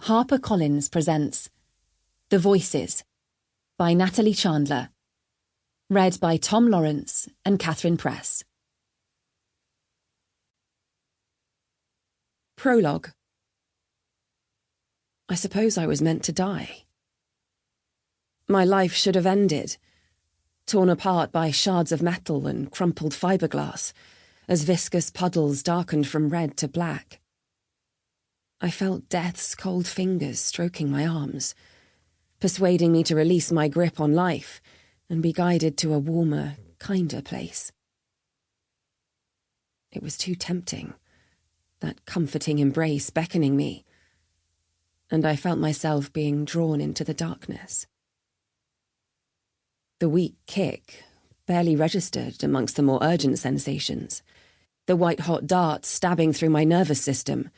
HarperCollins presents The Voices by Natalie Chandler. Read by Tom Lawrence and Katherine Press. Prologue. I suppose I was meant to die. My life should have ended, torn apart by shards of metal and crumpled fiberglass, as viscous puddles darkened from red to black. I felt death's cold fingers stroking my arms, persuading me to release my grip on life and be guided to a warmer, kinder place. It was too tempting, that comforting embrace beckoning me, and I felt myself being drawn into the darkness. The weak kick, barely registered amongst the more urgent sensations, the white-hot darts stabbing through my nervous system,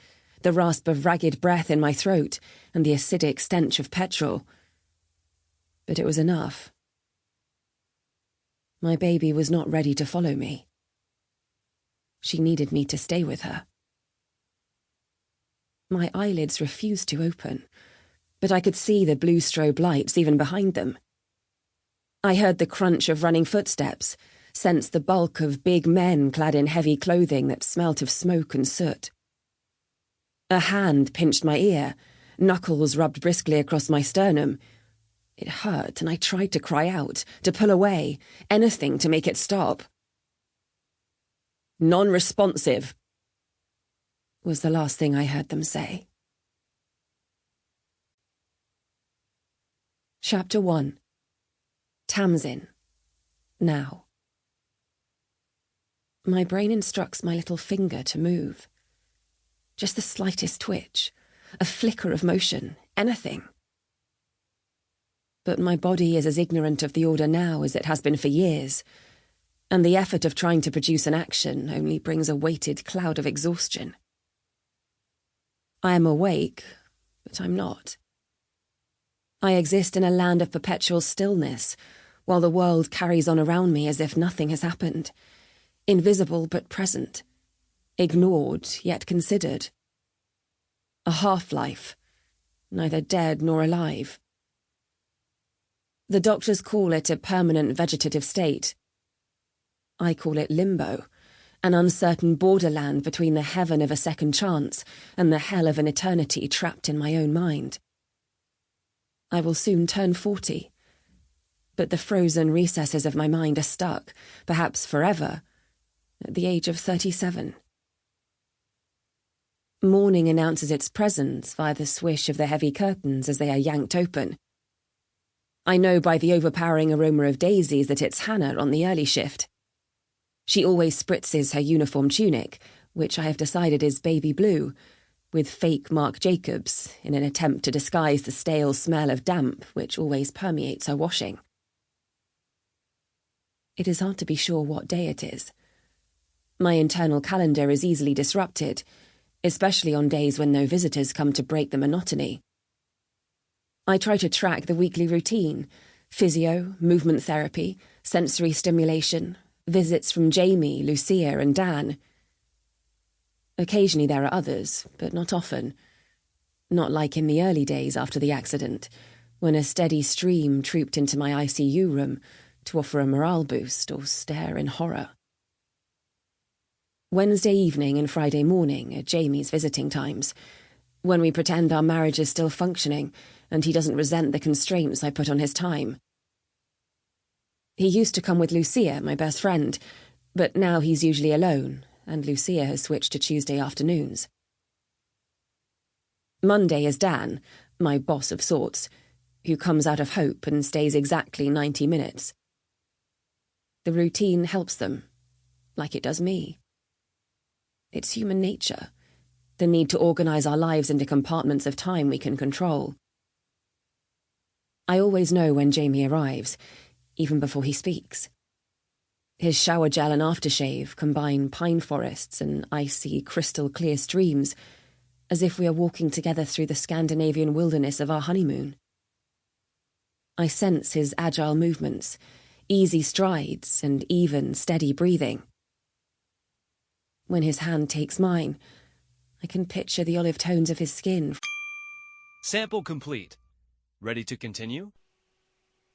the rasp of ragged breath in my throat, and the acidic stench of petrol. But it was enough. My baby was not ready to follow me. She needed me to stay with her. My eyelids refused to open, but I could see the blue strobe lights even behind them. I heard the crunch of running footsteps, sensed the bulk of big men clad in heavy clothing that smelt of smoke and soot. A hand pinched my ear, knuckles rubbed briskly across my sternum. It hurt, and I tried to cry out, to pull away, anything to make it stop. "Non-responsive," was the last thing I heard them say. Chapter 1. Tamsin. Now. My brain instructs my little finger to move. Just the slightest twitch, a flicker of motion, anything. But my body is as ignorant of the order now as it has been for years, and the effort of trying to produce an action only brings a weighted cloud of exhaustion. I am awake, but I'm not. I exist in a land of perpetual stillness, while the world carries on around me as if nothing has happened, invisible but present. Ignored, yet considered. A half-life, neither dead nor alive. The doctors call it a permanent vegetative state. I call it limbo, an uncertain borderland between the heaven of a second chance and the hell of an eternity trapped in my own mind. I will soon turn 40, but the frozen recesses of my mind are stuck, perhaps forever, at the age of 37. Morning announces its presence via the swish of the heavy curtains as they are yanked open. I know by the overpowering aroma of daisies that it's Hannah on the early shift. She always spritzes her uniform tunic, which I have decided is baby blue, with fake Marc Jacobs in an attempt to disguise the stale smell of damp which always permeates her washing. It is hard to be sure what day it is. My internal calendar is easily disrupted, especially on days when no visitors come to break the monotony. I try to track the weekly routine: physio, movement therapy, sensory stimulation, visits from Jamie, Lucia, and Dan. Occasionally there are others, but not often. Not like in the early days after the accident, when a steady stream trooped into my ICU room to offer a morale boost or stare in horror. Wednesday evening and Friday morning are Jamie's visiting times, when we pretend our marriage is still functioning and he doesn't resent the constraints I put on his time. He used to come with Lucia, my best friend, but now he's usually alone, and Lucia has switched to Tuesday afternoons. Monday is Dan, my boss of sorts, who comes out of hope and stays exactly 90 minutes. The routine helps them, like it does me. It's human nature, the need to organise our lives into compartments of time we can control. I always know when Jamie arrives, even before he speaks. His shower gel and aftershave combine pine forests and icy, crystal-clear streams, as if we are walking together through the Scandinavian wilderness of our honeymoon. I sense his agile movements, easy strides, and even, steady breathing. When his hand takes mine, I can picture the olive tones of his skin Sample complete. Ready to continue?